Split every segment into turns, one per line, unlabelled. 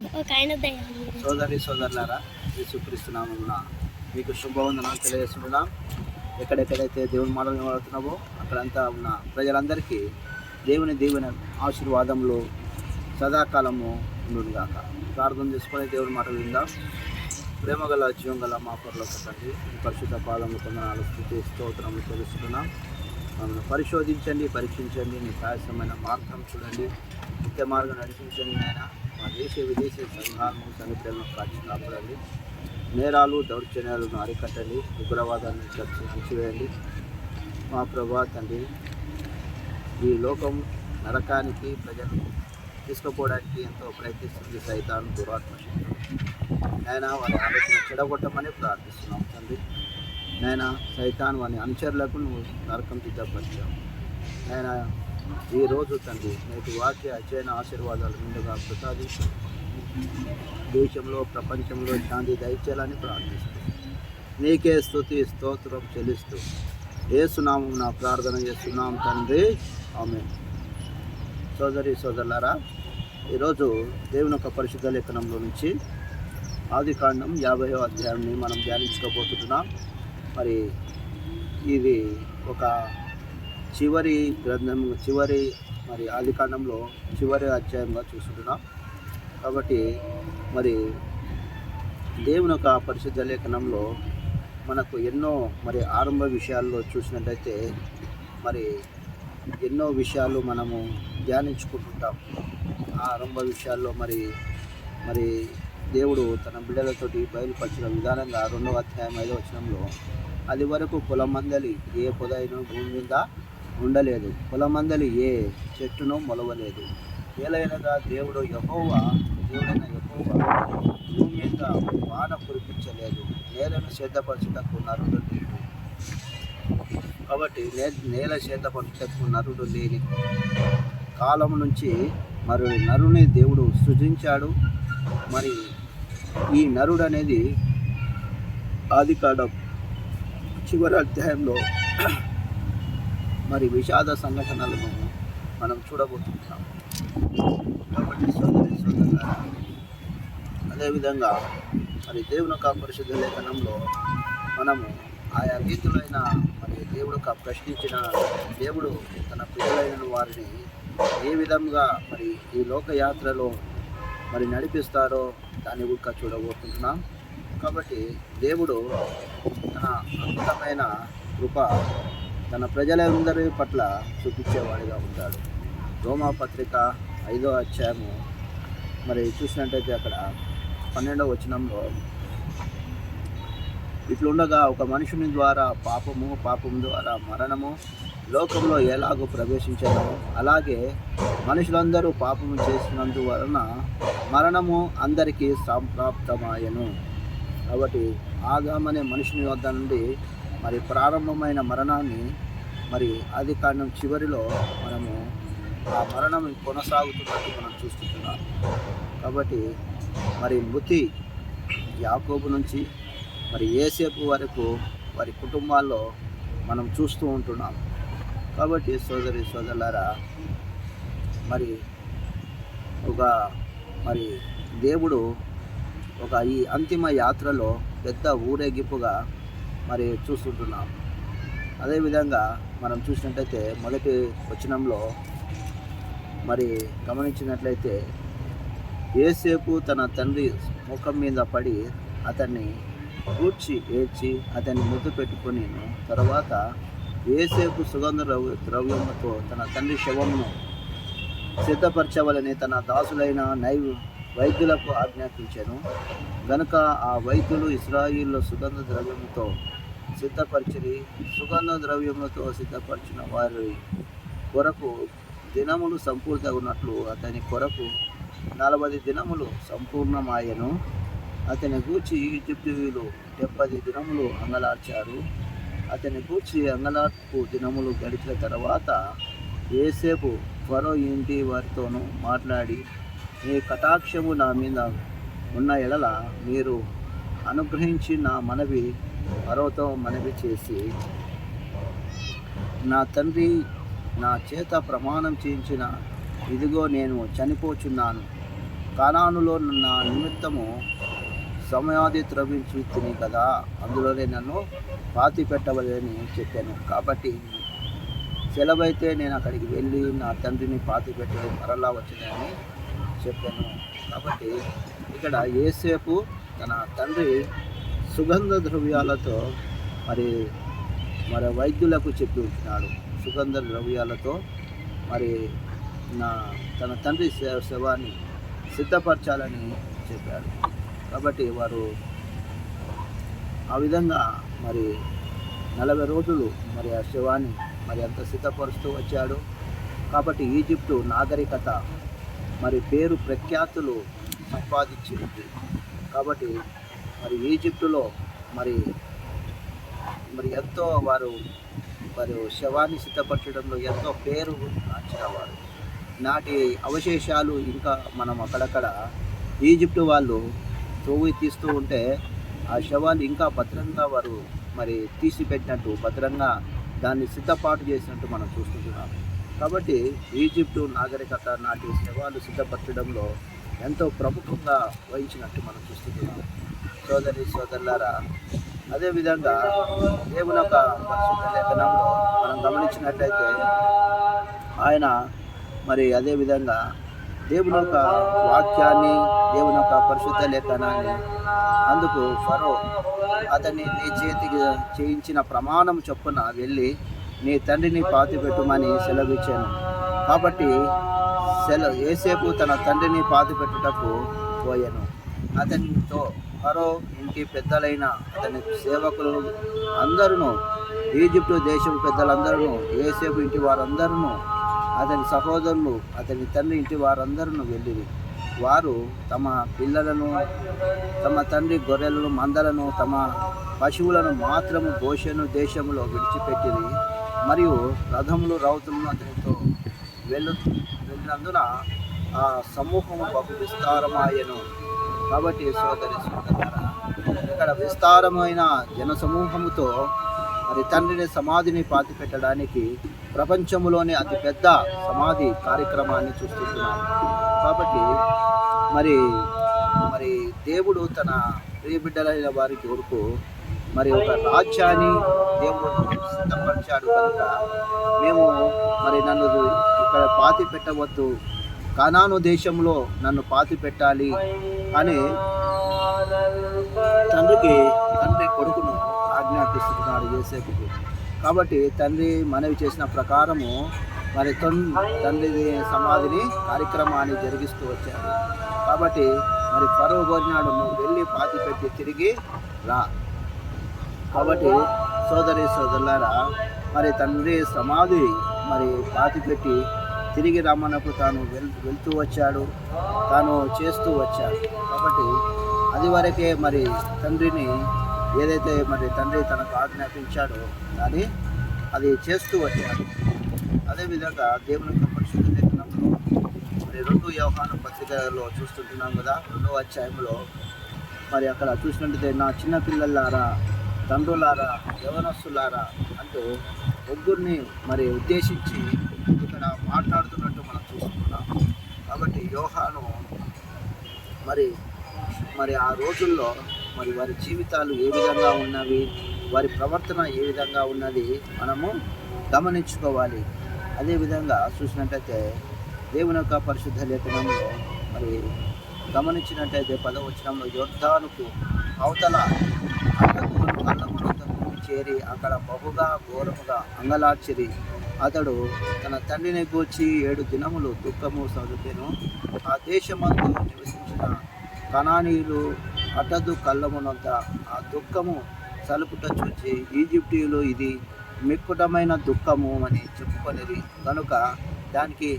సోదరి సోదరులారా, యేసుక్రీస్తు నామమున మీకు శుభవందనాలు తెలియజేస్తున్నాం. ఎక్కడెక్కడైతే దేవుని మాటలు వినబడుతున్నావో అక్కడంతా ఉన్న ప్రజలందరికీ దేవుని దీవెన ఆశీర్వాదములు సదాకాలము ఉండుగాక. ప్రార్థన చేసుకొని దేవుని మాటలు విందాం. ప్రేమగల జీవం గల మా పరలోక తండ్రి, పరిశుద్ధ పాదములు కొందనాలు స్తుతి స్తోత్రములు తెలుస్తున్నాం. మమ్మల్ని పరిశోధించండి, పరీక్షించండి, నీ ప్రయాసమైన మార్గం చూడండి, నిత్య మార్గం నడిపించండి. నాయన మా దేశ విదేశీ సంఘాలను సమితులను కాచి కాపాడండి. నేరాలు దౌర్జన్యాలను అరికట్టండి, ఉగ్రవాదాన్ని అణచివేయండి. మా ప్రభా తండ్రి, ఈ లోకం నరకానికి ప్రజలు తీసుకుపోవడానికి ఎంతో ప్రయత్నిస్తుంది సైతాను దురాత్మ శక్తులు. నాయన వారి ఆలోచన చెడగొట్టమని ప్రార్థిస్తున్నాం తండ్రి. నాయన సైతాన్ వారి అనుచరులకు నువ్వు నరకం సిద్ధపరిచావు. నాయన ఈరోజు తండ్రి నేటి వాక్య అధ్యయన ఆశీర్వాదాలు ముందుగా ప్రసాదిస్తూ దేశంలో ప్రపంచంలో శాంతి దయచేయాలని ప్రార్థిస్తూ నీకే స్తుతి స్తోత్రం చెల్లిస్తూ యేసునామం నా ప్రార్థన చేస్తున్నాం తండ్రి, ఆమేన్. సోదరి సోదరులారా, ఈరోజు దేవుని యొక్క పరిశుద్ధ లేఖనంలో నుంచి ఆదికాండం 50వ అధ్యాయాన్ని మనం ధ్యానించుకోబోతున్నాం. మరి ఇది ఒక చివరి గ్రంథం, మరి ఆదికాండంలో చివరి అధ్యాయంగా చూస్తున్నాం. కాబట్టి మరి దేవుని యొక్క పరిశుద్ధ లేఖనంలో మనకు ఎన్నో ఆరంభ విషయాల్లో చూసినట్టయితే మరి ఎన్నో విషయాలు మనము ధ్యానించుకుంటుంటాం. ఆ ఆరంభ విషయాల్లో మరి దేవుడు తన బిడ్డలతోటి బయలుపరిచిన విధానంగా 2వ అధ్యాయం 5వ వచనంలో, అది వరకు పొలమందలి ఏ పొదైన భూమి మీద ఉండలేదు, పొలమందలి ఏ చెట్టును మొలవలేదు. ఏలైనగా దేవుడైన యెహోవా భూమి మీద వాన కురిపించలేదు, నేలను సిద్ధపరచుటకు నరుడు లేడు. కాబట్టి నేల సిద్ధపరచుటకు నరుడు లేని కాలం నుంచి మరి నరుని దేవుడు సృజించాడు. మరి ఈ నరుడు అనేది ఆదికాండం చివరి అధ్యాయంలో మరి విషాద సంఘటనలను మనం చూడబోతున్నాం. కాబట్టి సోదరి సోదరులారా, అదేవిధంగా మరి దేవుని యొక్క పరిశుద్ధ లేఖనంలో మనము ఆయా రీతులైన దేవుడు ప్రశ్నించిన దేవుడు తన పిల్లలైన వారిని ఏ విధంగా మరి ఈ లోకయాత్రలో నడిపిస్తారో దాన్ని కూడా చూడబోతున్నాం. కాబట్టి దేవుడు తన అద్భుతమైన కృప తన ప్రజలందరి పట్ల చూపించేవాడిగా ఉంటాడు. రోమాపత్రిక 5వ అధ్యాయము చూసినట్టయితే అక్కడ 12వ వచనంలో, ఇట్లుండగా ఒక మనుషుని ద్వారా పాపము ద్వారా మరణము లోకంలో ఎలాగో ప్రవేశించానో అలాగే మనుషులందరూ పాపము చేసినందువలన మరణము అందరికీ సంప్రాప్తమాయను. కాబట్టి ఆదామనే మనుషుని వద్ద నుండి ప్రారంభమైన మరణాన్ని ఆదికాండం చివరిలో మనము ఆ మరణం కొనసాగుతున్నట్టు మనం చూస్తున్నాం. కాబట్టి మృతి యాకోబు నుంచి యోసేపు వరకు వారి కుటుంబాల్లో మనం చూస్తూ ఉంటున్నాం. కాబట్టి సోదరి సోదరులారా, దేవుడు ఈ అంతిమ యాత్రలో పెద్ద ఊరేగింపుగా చూస్తుంటున్నాం. అదేవిధంగా మనం చూసినట్లయితే మొదటి వచనంలో గమనించినట్లయితే యోసేపు తన తండ్రి ముఖం మీద పడి అతన్ని కూర్చి ఏడ్చి అతన్ని ముద్దు పెట్టుకొని తర్వాత యోసేపు సుగంధ ద్రవ్యముతో తన తండ్రి శవమును సిద్ధపరచవలని తన దాసులైన వైద్యులకు ఆజ్ఞాపించాను. గనుక ఆ వైద్యులు ఇశ్రాయేలులో సుగంధ ద్రవ్యముతో సిద్ధపరిచిన వారి కొరకు దినములు సంపూర్ణగున్నట్లు అతని కొరకు 40 దినములు సంపూర్ణమాయను. అతని గూర్చి ఈజిప్టులు 70 దినములు అంగలార్చారు. అతని గూర్చి అంగలార్పు దినములు గడిచిన తర్వాత యోసేపు ఫరో ఇంటి వారితోనూ మాట్లాడి, మీ కటాక్షము నా మీద ఉన్న ఎడల మీరు అనుగ్రహించి నా మనవి ఫరోతో మనవి చేసి, నా తండ్రి నా చేత ప్రమాణం చేయించిన, ఇదిగో నేను చనిపోచున్నాను, కానానులో నా నిమిత్తము సమయాది త్రవించి తిని కదా, అందులోనే నన్ను పాతి పెట్టవలని చెప్పాను. కాబట్టి సెలవైతే నేను అక్కడికి వెళ్ళి నా తండ్రిని పాతి పెట్టి మరలా వచ్చిందని చెప్పాను. కాబట్టి ఇక్కడ యోసేపు తన తండ్రి సుగంధ ద్రవ్యాలతో మరి వైద్యులకు చెప్పి ఉంటున్నాడు. సుగంధ ద్రవ్యాలతో మరి తన తండ్రి శవాన్ని సిద్ధపరచాలని చెప్పాడు. కాబట్టి వారు ఆ విధంగా మరి 40 రోజులు మరి ఆ శవాన్ని మరి అంత సిద్ధపరుస్తూ వచ్చాడు. కాబట్టి ఈజిప్టు నాగరికత మరి పేరు ప్రఖ్యాతులు సంపాదించింది. కాబట్టి మరి ఈజిప్టులో మరి ఎంతో వారు శవాన్ని సిద్ధపరచడంలో ఎంతో పేరు గాంచినవారు. నాటి అవశేషాలు ఇంకా మనం అక్కడక్కడ ఈజిప్టు వాళ్ళు తీస్తూ ఉంటే ఆ శవాలు ఇంకా భద్రంగా వారు మరి తీసిపెట్టినట్టు, భద్రంగా దాన్ని సిద్ధపాటు చేసినట్టు మనం చూస్తున్నాం. కాబట్టి ఈజిప్టు నాగరికత నాటి శవాలు సిద్ధపరచడంలో ఎంతో ప్రముఖంగా వహించినట్టు మనం చూస్తున్నాం. సోదరులారా, అదేవిధంగా దేవుని యొక్క పరిశుద్ధ లేఖనంలో మనం గమనించినట్లయితే ఆయన మరి అదేవిధంగా దేవుని యొక్క వాక్యాన్ని, దేవుని యొక్క పరిశుద్ధ లేఖనాన్ని అందుకు ఫరో అతన్ని నీ చేతికి చేయించిన ప్రమాణం చొప్పున వెళ్ళి నీ తండ్రిని పాతిపెట్టుమని సెలవిచ్చాను. కాబట్టి యోసేపు తన తండ్రిని పాతిపెట్టుటకు పోయాను. అతనితో ఫరో ఇంటి పెద్దలైన అతని సేవకులు అందరూ, ఈజిప్టు దేశపు పెద్దలందరూ, యోసేపు ఇంటి వారందరూ, అతని సహోదరులు, అతని తండ్రి ఇంటి వారందరూ వెళ్ళిరి. వారు తమ పిల్లలను, తమ తండ్రి గొర్రెలను, మందలను, తమ పశువులను మాత్రము గోషెను దేశంలో విడిచిపెట్టిరి. మరియు రథములు, రౌతులను అతనితో వెళ్ళినందున ఆ సమూహము బహు విస్తారమాయను. కాబట్టి సోదరులారా, ఇక్కడ విస్తారమైన జనసమూహముతో మరి తండ్రిని సమాధిని పాతి పెట్టడానికి ప్రపంచంలోనే అతిపెద్ద సమాధి కార్యక్రమాన్ని చూస్తున్నాం. కాబట్టి మరి దేవుడు తన ప్రియబిడ్డలైన వారి కొరకు మరి ఒక రాజ్యాన్ని దేవుడు సిద్ధపరిచాడు. కనుక మేము మరి నన్ను ఇక్కడ పాతి పెట్టవద్దు, కానాను దేశంలో నన్ను పాతి పెట్టాలి అని తండ్రి కొడుకును ఆజ్ఞాపిస్తున్నాడు యోసేపుకు. కాబట్టి తండ్రి మనవి చేసిన ప్రకారము మరి తండ్రి సమాధిని కార్యక్రమాన్ని జరిగిస్తూ వచ్చాడు. కాబట్టి మరి ఫరో కోరినాడు, నువ్వు వెళ్ళి పాతి పెట్టి తిరిగి రా. కాబట్టి సోదరులారా, మరి తండ్రి సమాధి మరి పాతి పెట్టి తిరిగి రమ్మన్నప్పుడు తాను వెళ్తూ వచ్చాడు, తాను చేస్తూ వచ్చాడు. కాబట్టి అది వరకే మరి తండ్రిని ఏదైతే మరి తండ్రి తనకు ఆజ్ఞాపించాడో కానీ అది చేస్తూ వచ్చాడు. అదేవిధంగా దేవుని యొక్క పరిశుద్ధ లేఖనంలో మరి 2 యోహాను పత్రికలో చూస్తుంటున్నాం కదా, 2వ అధ్యాయంలో మరి అక్కడ చూసినట్లయితే నా చిన్న పిల్లలారా, తండ్రులారా, యవనస్తులారా అంటూ ముగ్గురిని మరి ఉద్దేశించి ఇక్కడ మాట్లాడుతున్నట్టు మనం చూస్తున్నాం. కాబట్టి యోహాను మరి ఆ రోజుల్లో మరి వారి జీవితాలు ఏ విధంగా ఉన్నవి, వారి ప్రవర్తన ఏ విధంగా ఉన్నది మనము గమనించుకోవాలి. అదేవిధంగా చూసినట్టయితే దేవుని యొక్క పరిశుద్ధ లేఖనంలో మరి గమనించినట్టయితే 10వ వచనంలో యొర్దానుకు అవతల చేరి అక్కడ బహుగా ఘోరముగా అంగలార్చిరి. అతడు తన తండ్రిని గూర్చి 7 దినములు దుఃఖము సదుపెను. ఆ దేశమందు నివసించిన కనానీయులు అటదు కళ్ళమునంత ఆ దుఃఖము సలుపుట చూచి ఈజిప్టీయులు ఇది మిక్కుటమైన దుఃఖము అని చెప్పుకొనిరి. కనుక దానికి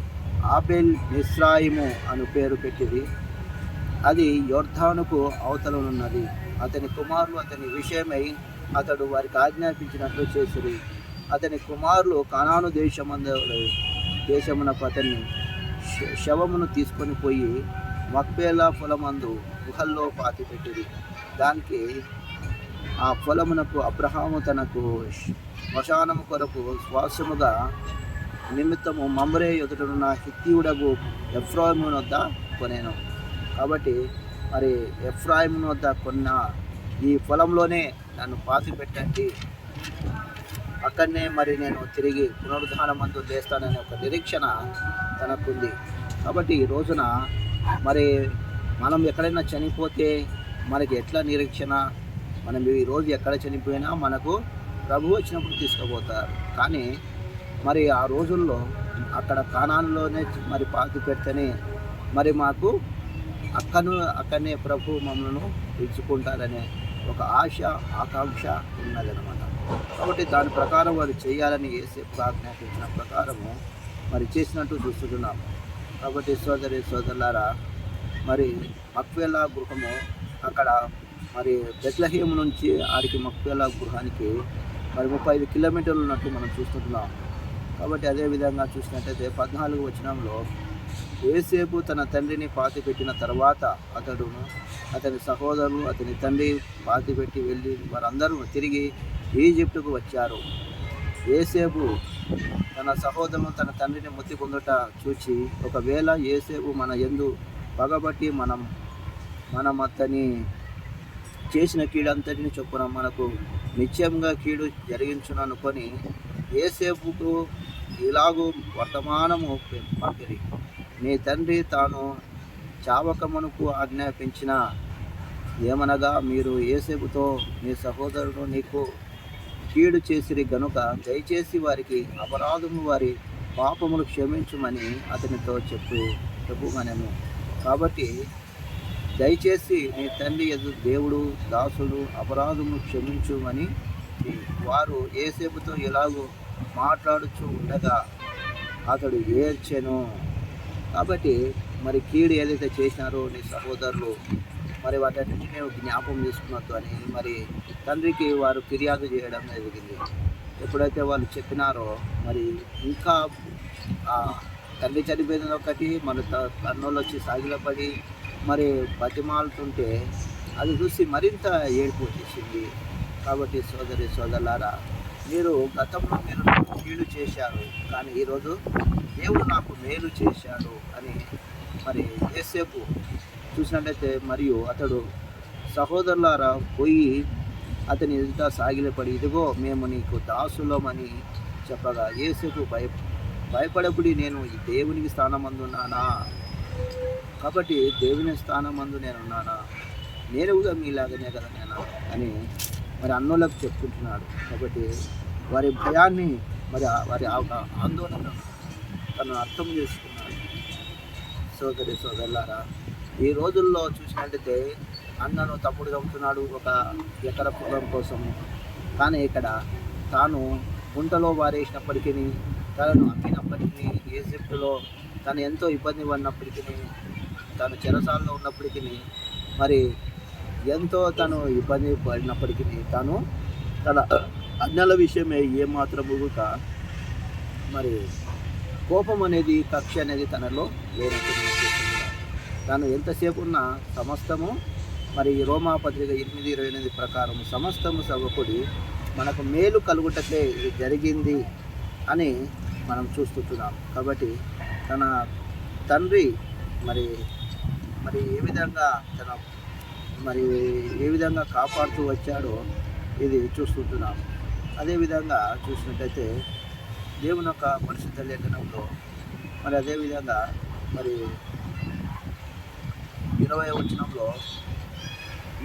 ఆబెల్ మిస్రాయిము అని పేరు పెట్టిరి. అది యొర్దానుకు అవతలనున్నది. అతని కుమారులు అతని విషయమై అతడు వారికి ఆజ్ఞాపించినట్లు చేసిరి. అతని కుమారులు కనాను దేశమునకు అతన్ని శవమును తీసుకొని పోయి మక్పేలా పొలమందు గుహల్లో పాతి పెట్టిరి. దానికి ఆ పొలమునకు అబ్రహాము తనకు శ్మశానము కొరకు శ్వాసముగా నిమిత్తము మమ్రే ఎదుటనున్న హిత్తీయుడగు ఎఫ్రాయిము వద్ద కొనేను. కాబట్టి మరి ఎఫ్రాయిము వద్ద కొన్న ఈ పొలంలోనే నన్ను పాతి పెట్టండి, అక్కడనే మరి నేను తిరిగి పునరుద్ధానమందు లేస్తాననే ఒక నిరీక్షణ తనకుంది. కాబట్టి ఈ రోజున మరి మనం ఎక్కడైనా చనిపోతే మనకి ఎట్లా నిరీక్షణ? మనం ఈరోజు ఎక్కడ చనిపోయినా మనకు ప్రభు వచ్చినప్పుడు తీసుకుపోతారు. కానీ మరి ఆ రోజుల్లో అక్కడ కానానులోనే మరి పాతి పెడితేనే మరి మాకు అక్కడనే ప్రభు మమ్మల్ని పిలుచుకుంటారనే ఒక ఆశ, ఆకాంక్ష ఉన్నదనమాట. కాబట్టి దాని ప్రకారం వారు చేయాలని యేసేపు ఆజ్ఞాపించిన ప్రకారము మరి చేసినట్టు చూస్తున్నాము. కాబట్టి సోదరులారా, మరి మక్పేలా గృహము అక్కడ మరి బెత్లెహేము నుంచి ఆడికి మక్పేలా గృహానికి మరి 35 కిలోమీటర్లు ఉన్నట్టు మనం చూస్తున్నాం. కాబట్టి అదేవిధంగా చూసినట్టయితే 14వ వచనంలో యేసేపు తన తండ్రిని పాతిపెట్టిన తర్వాత అతని సహోదరులు అతని తండ్రి పాతిపెట్టి వెళ్ళి వారందరూ తిరిగి ఈజిప్టుకు వచ్చారు. యేసేపు తన సహోదరులు తన తండ్రిని మొత్తి పొందుట చూచి, ఒకవేళ యేసేపు మన యందు పగబట్టి మనం అతని చేసిన కీడంతటిని చొప్పున మనకు నిశ్చయంగా కీడు జరిగించుననుకొని యేసేపుకు ఇలాగూ వర్తమానము పంపిరి, నీ తండ్రి తాను చావకమునకు ఆజ్ఞాపించిన ఏమనగా, మీరు యేసేపుతో నీ సహోదరుడు నీకు కీడు చేసిరి గనుక దయచేసి వారికి అపరాధము వారి పాపములు క్షమించుమని అతనితో చెప్పుమనెను. కాబట్టి దయచేసి నీ తండ్రి దేవుడు దాసుడు అపరాధము క్షమించుమని వారు యేసేపుతో ఎలాగో మాట్లాడుచూ ఉండగా అతడు ఏడ్చెను. కాబట్టి మరి కీడు ఏదైతే చేసినారో నీ సహోదరులు మరి వాటన్నిటిని జ్ఞాపకం చేసుకున్నట్టు అని మరి తండ్రికి వారు ఫిర్యాదు చేయడం జరిగింది. ఎప్పుడైతే వాళ్ళు చెప్పినారో మరి ఇంకా తండ్రి చనిపోయిన ఒకటి మన కన్నులు వచ్చి సాగిలపడి మరి బతిమాలుతుంటే అది చూసి మరింత ఏడుపు వచ్చేసింది. కాబట్టి సోదరులారా, మీరు గతంలో మీరు నాకు కీడు చేశారు, కానీ ఈరోజు దేవుడు నాకు మేలు చేశాడు అని మరి యేసేపు చూసినట్లయితే, మరియు అతడు సహోదరులారా పోయి అతని ఎదుట సాగిలపడి, ఇదిగో మేము నీకు దాసులమని చెప్పగా యేసేపు భయపడబడి, నేను ఈ దేవునికి స్థానమందున్నానా? కాబట్టి దేవుని స్థానమందు నేనున్నానా? నేను కూడా మీలాగనే కదా నేను అని మరి అన్నోళ్ళకు చెప్పుకుంటున్నాడు. కాబట్టి వారి భయాన్ని మరి వారి ఆందోళన తను అర్థం చేసుకున్నాడు. సోదరులారా, ఈ రోజుల్లో చూసినట్లయితే అన్నను తప్పుడు చంపుతున్నాడు ఒక ఎకర పొలం కోసము. కానీ ఇక్కడ తాను గుంటలో వారేసినప్పటికీ, తనను అమ్మినప్పటికీ, ఈజిప్టులో తను ఎంతో ఇబ్బంది పడినప్పటికీ, తను చెరసాలలో ఉన్నప్పటికీ, మరి ఎంతో తను ఇబ్బంది పడినప్పటికీ తాను తన అన్నల విషయమే ఏమాత్రముగా మరి కోపం అనేది, కక్ష అనేది తనలో లేనట్టు తాను ఎంతసేపు ఉన్న సమస్తము మరి రోమా పత్రిక 8:28 ప్రకారం సమస్తము సగకుడి మనకు మేలు కలుగుటకే ఇది జరిగింది అని మనం చూస్తున్నాం. కాబట్టి తన తండ్రి మరి ఏ విధంగా ఏ విధంగా కాపాడుతూ వచ్చాడో ఇది చూస్తుంటున్నాం. అదేవిధంగా చూసినట్టయితే దేవుని యొక్క పరిశుద్ధ లేఖనంలో మరి అదేవిధంగా మరి 20వ వచనంలో,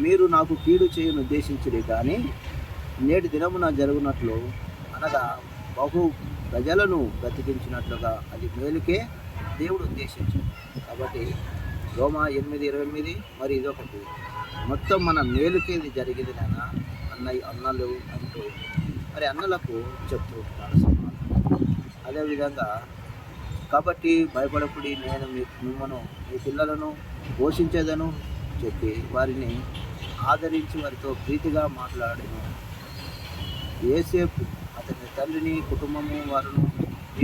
మీరు నాకు కీడు చేయను ఉద్దేశించిరి కానీ నేటి దినమున జరుగునట్లు అనగా బహు ప్రజలను బ్రతికించినట్లుగా అది మేలుకే దేవుడు ఉద్దేశించాడు. కాబట్టి రోమా 8:28 మరి ఇదొకటి మొత్తం మన మేలుకే ఇది జరిగింది నాన్న అన్నలు అంటూ మరి అన్నలకు చెప్తూ ఉంటున్నాడు సమాధానం. అదేవిధంగా కాబట్టి భయపడకుడి, నేను మిమ్మను మీ పిల్లలను పోషించేదను చెప్పి వారిని ఆదరించి వారితో ప్రీతిగా మాట్లాడాను. యేసేపు అతని తండ్రిని కుటుంబము వారును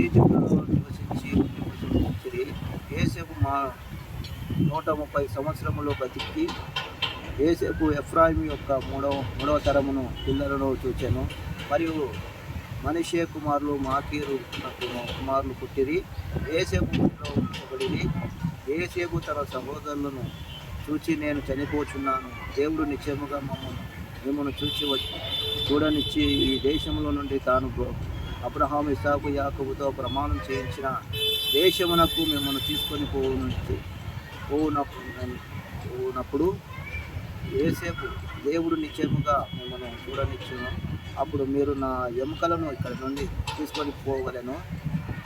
ఈజిప్టులో నివసించి యేసేపు 130 సంవత్సరములో బతికి యేసేపు ఎఫ్రాయిము యొక్క మూడవ తరమును పిల్లలను చూచెను. మరియు మనష్షే కుమారులు మాకీరు కుమారులు పుట్టిరి. యేసేపు ఉంచబడిరి. యేసేపు తన సహోదరులను చూచి నేను చనిపోచున్నాను. దేవుడు నిశ్చయముగా మిమ్మల్ని చూడనిచ్చి ఈ దేశంలో నుండి తాను అబ్రహాము, ఇస్సాకు, యాకోబుతో ప్రమాణం చేయించిన దేశమునకు మిమ్మల్ని తీసుకొని పోవునప్పుడు యేసేపు దేవుడు నిశ్చయముగా మిమ్మల్ని చూడనిచ్చును. అప్పుడు మీరు నా ఎముకలను ఇక్కడ నుండి తీసుకొని పోవలను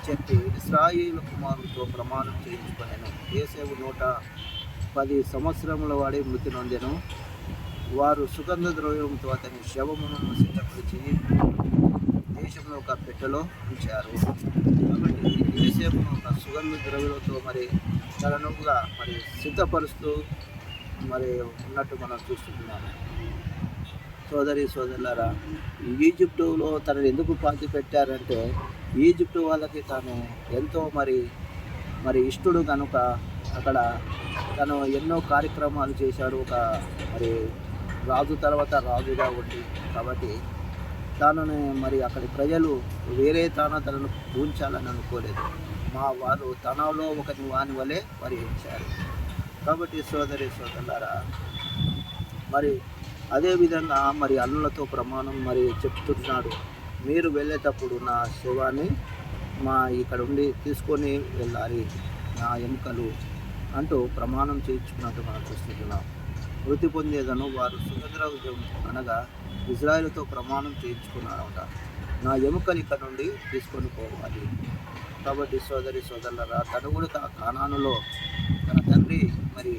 చెప్పి ఇశ్రాయేలు కుమారులతో ప్రమాణం చేయించుకొనెను. యేసేపు 110 సంవత్సరముల వాడి మృతి నొందెను. వారు సుగంధ ద్రవ్యంతో అతని శవమును సిద్ధపరిచి దేశంలో ఒక పెట్టెలో ఉంచారు. కాబట్టి యేసేపును ఒక సుగంధ ద్రవ్యంతో మరి తననుగా మరి సిద్ధపరుస్తూ మరి ఉన్నట్టు మనం చూస్తున్నాము. సోదరులారా, ఈజిప్టులో తనను ఎందుకు పాతి పెట్టారంటే ఈజిప్టు వాళ్ళకి తాను ఎంతో మరి ఇష్టడు కనుక అక్కడ తను ఎన్నో కార్యక్రమాలు చేశాడు. ఒక మరి రాజు తర్వాత రాజుగా ఉండి కాబట్టి తనని మరి అక్కడి ప్రజలు వేరే తనను పూజించాలని అనుకోలేదు. వారు తనలో ఒకటి వాని వలె వరించారు. కాబట్టి సోదరులారా, మరి అదేవిధంగా మరి అల్లులతో ప్రమాణం మరి చెప్తున్నాడు, మీరు వెళ్ళేటప్పుడు నా శవాన్ని ఇక్కడ ఉండి తీసుకొని వెళ్ళాలి, నా ఎముకలు అంటూ ప్రమాణం చేయించుకున్నట్టు మనం చూస్తున్నాం. మృతి పొందేదను వారు సుగంధద్రవ్యం అనగా ఇజ్రాయేలుతో ప్రమాణం చేయించుకున్నారట, నా ఎముకలు ఇక్కడ నుండి తీసుకొని పోవాలి. కాబట్టి సోదరులారా, తను కూడా కానానులో తన తండ్రి మరి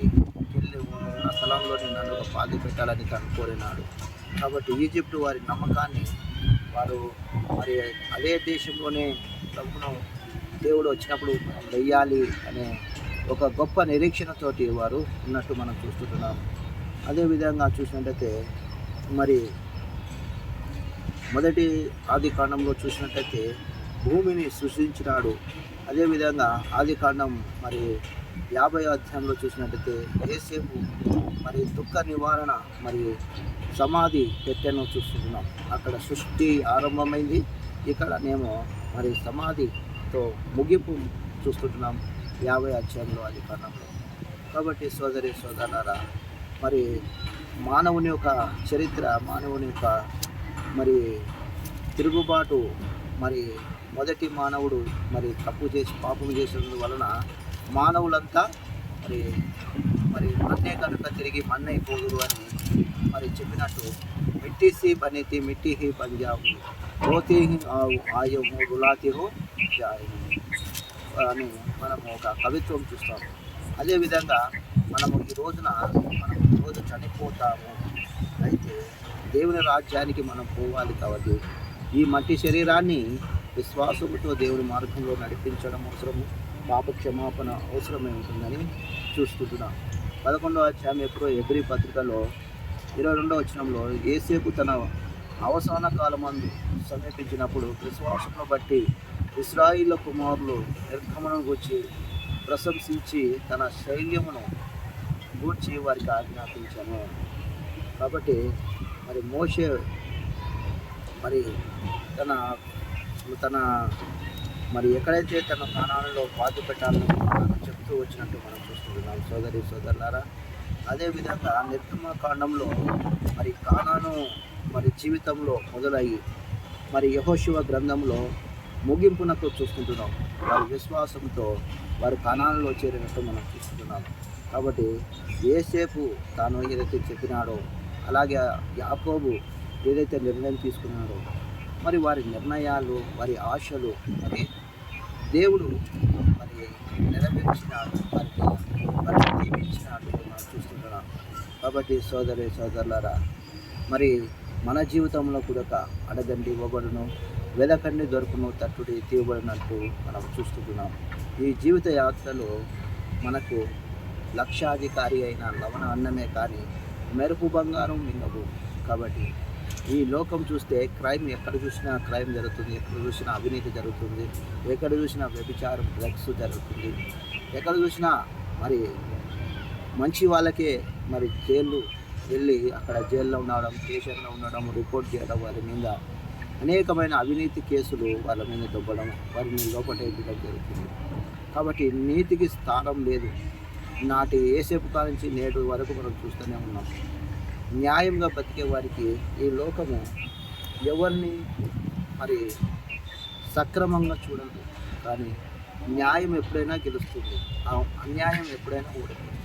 వెళ్ళి ఉన్న స్థలంలోనే నన్ను పాతి పెట్టాలని తను కోరినాడు. కాబట్టి ఈజిప్టు వారి నమ్మకాన్ని వారు మరి అదే దేశంలోనే ప్రభును దేవుడు వచ్చినప్పుడు వెయ్యాలి అనే ఒక గొప్ప నిరీక్షణతోటి వారు ఉన్నట్టు మనం చూస్తున్నాం. అదేవిధంగా చూసినట్టయితే మరి మొదటి ఆది కాండంలో చూసినట్టయితే భూమిని సృష్టించినాడు. అదేవిధంగా ఆది కాండం మరి 50వ అధ్యాయంలో చూసినట్టయితే యేసేపు మరి దుఃఖ నివారణ మరి సమాధి పెట్టెను చూస్తున్నాం. అక్కడ సృష్టి ఆరంభమైంది, ఇక్కడనేమో మరి సమాధితో ముగింపు చూస్తుంటున్నాం 50వ అధ్యాయంలో ఆది కాండంలో. కాబట్టి సోదరులారా, మరి మానవుని యొక్క చరిత్ర, మానవుని యొక్క మరి తిరుగుబాటు, మరి మొదటి మానవుడు మరి తప్పు చేసి పాపం చేసినందువలన మానవులంతా మరి మన్నే కనుక తిరిగి మన్నైపోదురు అని మరి చెప్పినట్టు మిట్టిసి బనీతి మిట్టి హి పంజాబు పోతే ఆయో రులాతి హో అని మనము ఒక కవిత్వం చూస్తాము. అదేవిధంగా మనము ఈ రోజు చనిపోతాము, అయితే దేవుని రాజ్యానికి మనం పోవాలి. కాబట్టి ఈ మట్టి శరీరాన్ని విశ్వాసముతో దేవుని మార్గంలో నడిపించడం అవసరము, పాప క్షమాపణ అవసరమై ఉంటుందని చూస్తున్నాం. 11వ అధ్యాయం హెబ్రీ పత్రికలో 22వ వచనంలో యేసేపు తన అవసాన కాలమందు సమీపించినప్పుడు విశ్వాసమును బట్టి ఇశ్రాయేలు కుమారులు నిర్గమనం గూర్చి ప్రశంసించి తన శైల్యమును గూర్చి వారికి ఆజ్ఞాపించాను. కాబట్టి మరి మోషే మరి తన మరి ఎక్కడైతే తన కానానులో పాతి పెట్టాలని చెప్తూ వచ్చినట్టు మనం చూస్తున్నాం. సోదరులారా, అదేవిధంగా నిర్గమకాండంలో మరి కానాను మరి జీవితంలో మొదలయ్యి మరి యెహోషువ గ్రంథంలో ముగింపునకు చూసుకుంటున్నాం. వారి విశ్వాసంతో వారు కానానులో చేరినట్టు మనం చూస్తున్నాం. కాబట్టి యేసేపు తాను ఏదైతే చెప్పినాడో, అలాగే యాకోబు ఏదైతే నిర్ణయం తీసుకున్నాడో, మరి వారి నిర్ణయాలు, వారి ఆశలు మరి దేవుడు మరి నెరవేర్చినాడు, వారికి దీవించినాడు మనం చూస్తున్నాం. కాబట్టి సోదరులారా, మరి మన జీవితంలో కూడా అడగండి ఇవ్వబడును, వెదకండి దొరుకును, తట్టుడి తీయబడినట్టు మనం చూస్తున్నాం. ఈ జీవిత యాత్రలో మనకు లక్షాధికారి అయిన లవణ అన్నమే కానీ మెరుపు బంగారం మింగవు. కాబట్టి ఈ లోకం చూస్తే క్రైమ్, ఎక్కడ చూసినా క్రైమ్ జరుగుతుంది, ఎక్కడ చూసినా అవినీతి జరుగుతుంది, ఎక్కడ చూసినా వ్యభిచారం, డ్రగ్స్ జరుగుతుంది, ఎక్కడ చూసినా మరి మంచి వాళ్ళకే మరి జైలు వెళ్ళి అక్కడ జైల్లో ఉండడం, స్టేషన్లో ఉండడం, రిపోర్ట్ చేయడం, వారి మీద అనేకమైన అవినీతి కేసులు వాళ్ళ మీద దొబ్బడం, వారిని లోపటేయడం జరుగుతుంది. కాబట్టి నీతికి స్థానం లేదు. నాటి ఏసేపు కాలం నుంచి నేడు వరకు మనం చూస్తూనే ఉన్నాం. న్యాయంగా బతికే వారికి ఈ లోకము ఎవరిని మరి సక్రమంగా చూడదు, కానీ న్యాయం ఎప్పుడైనా గెలుస్తుంది, అన్యాయం ఎప్పుడైనా ఓడిపోతుంది.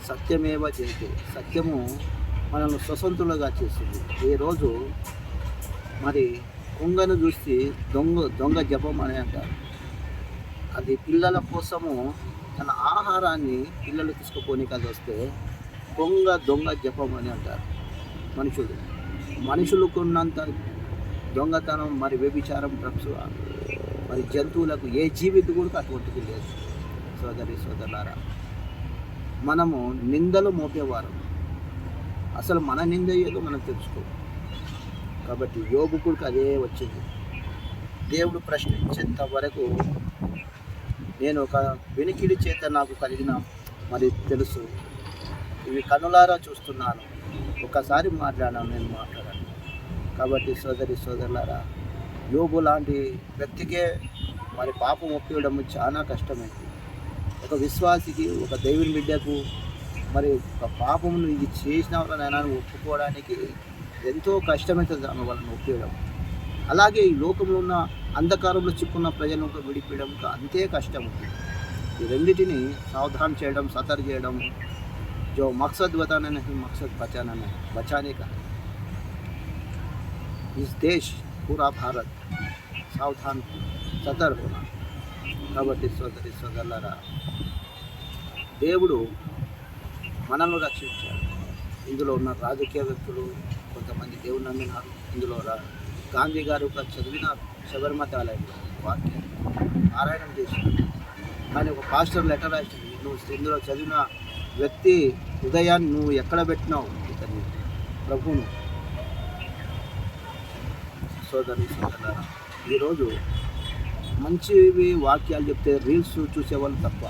సత్యమేవ జయతే, సత్యము మనల్ని స్వతంత్రులుగా చేస్తుంది. ఈరోజు మరి కుంగను చూసి దొంగ జపం అని అంటారు. అది పిల్లల కోసము తన ఆహారాన్ని పిల్లలు తీసుకుపోని కదా వస్తే దొంగ జపం అని అంటారు. మనుషులకు ఉన్నంత దొంగతనం మరి వ్యభిచారం, డ్రగ్స్ మరి జంతువులకు ఏ జీవికి కూడా అటువంటిది లేదు. సోదరులారా, మనము నిందలు మోపేవారు, అసలు మన నింద ఏదో మనం తెలుసుకో. కాబట్టి యోబుకు అదే వచ్చింది. దేవుడు ప్రశ్నించేంత వరకు నేను ఒక వెనికిడి చేత నాకు కలిగిన మరి తెలుసు, ఇవి కనులారా చూస్తున్నాను, ఒకసారి మాట్లాడాను, నేను మాట్లాడాను. కాబట్టి సోదరులారా, యోబు లాంటి వ్యక్తికే మరి పాపం ఒప్పియడం చాలా కష్టమైంది. ఒక విశ్వాసికి, ఒక దేవుని బిడ్డకు మరి ఒక పాపమును ఇది చేసిన వాళ్ళనైనా ఒప్పుకోవడానికి ఎంతో కష్టమవుతుంది ఆమె వాళ్ళని ఒప్పియడం. అలాగే ఈ లోకంలో ఉన్న అంధకారంలో చిక్కున్న ప్రజలను విడిపించడం అంతే కష్టం ఉంటుంది. ఈ రెండింటిని సావధానం చేయడం, సతర్ చేయడం, जो मकसद बताना नहीं मकसद बचाना नहीं, बचाने का इस देश पूरा भारत सावधान सतर्क होना. కాబట్టి సోదరులారా, దేవుడు మనల్ని రక్షించాడు. ఇందులో ఉన్న రాజకీయ వ్యక్తులు కొంతమంది దేవుని నమ్మినారు. ఇందులో గాంధీ గారు చదివినారు, శబరిమతి ఆలయంలో వాక్యాన్ని పారాయణం చేసినారు. కానీ ఒక పాస్టర్ లెటర్ రాసింది, నువ్వు ఇందులో చదివిన వ్యక్తి హృదయాన్ని నువ్వు ఎక్కడ పెట్టినావు ఇతన్ని ప్రభువును. సోదరులారా, ఈరోజు మంచివి వాక్యాలు చెప్తే రీల్స్ చూసేవాళ్ళు తక్కువ,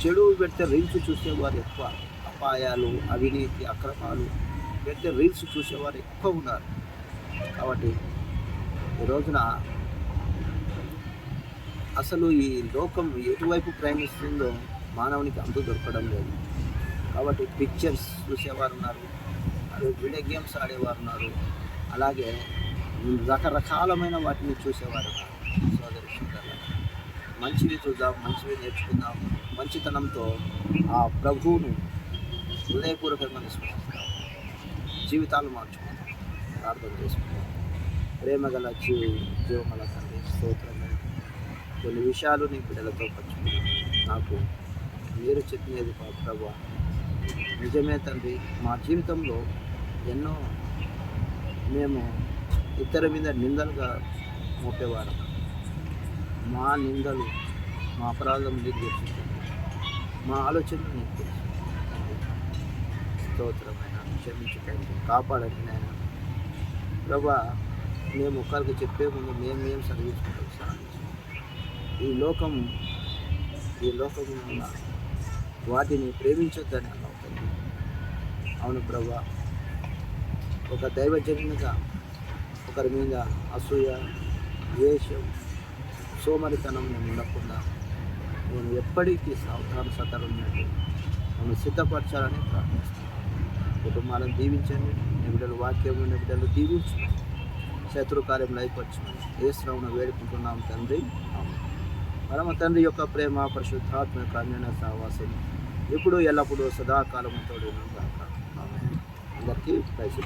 చెడు పెడితే రీల్స్ చూసేవారు ఎక్కువ. అపాయాలు, అవినీతి, అక్రమాలు పెడితే రీల్స్ చూసేవారు ఎక్కువ ఉన్నారు. కాబట్టి ఈ రోజున అసలు ఈ లోకం ఎటువైపు ప్రయాణిస్తుందో మానవునికి అంతు దొరకడం లేదు. కాబట్టి పిక్చర్స్ చూసేవారు ఉన్నారు, వీడియో గేమ్స్ ఆడేవారు ఉన్నారు, అలాగే రకరకాలమైన వాటిని చూసేవారు ఉన్నారు. సోదరులారా, మంచివి చూద్దాం, మంచివి నేర్చుకుందాం, మంచితనంతో ఆ ప్రభువును హృదయపూర్వకంగా విశ్వసిస్తాం, జీవితాలు మార్చుకుందాం, ప్రార్థన చేసుకుందాం. ప్రేమగల జీవగల తండ్రి, స్తోత్రమే. కొన్ని విషయాలు నీ బిడ్డలతో పంచుకున్నాను. నాకు మీరు చెప్పినది ప్రభువా నిజమే తండ్రి. మా జీవితంలో ఎన్నో మేము ఇతర మీద నిందలుగా మోపేవారు. మా నిందలు, మా అపరాధం నీకు తెలుసు, మా ఆలోచనలు నీకు తెలుసు. స్తోత్రమైన క్షమించకండి, కాపాడండి నాయన. ప్రభా, మేము ఒకరికి చెప్పే ముందు మేము సరిగించుకుంటాం సార్. ఈ లోకంలో ఉన్న వాటిని ప్రేమించొద్దని అవుతుంది. అవును ప్రభా, ఒక దైవజనునిగా ఒకరి మీద అసూయ, ద్వేషం, సోమరితనం మేము ఉండకుండా నేను ఎప్పటికీ సతరున్నట్టు నన్ను సిద్ధపరచాలని ప్రార్థిస్తాను. కుటుంబాలను దీవించండి, నిబిడలు వాక్యం నిబిడలు దీవించండి, శత్రు కార్యం లైపరచమని యేసునామమున వేడుకుంటున్నాం తండ్రి. పరమ తండ్రి యొక్క ప్రేమ, పరిశుద్ధాత్మ యొక్క అన్యోన్య సహవాసం ఇప్పుడు ఎల్లప్పుడూ సదాకాలముతో అందరికీ ప్రైజ్.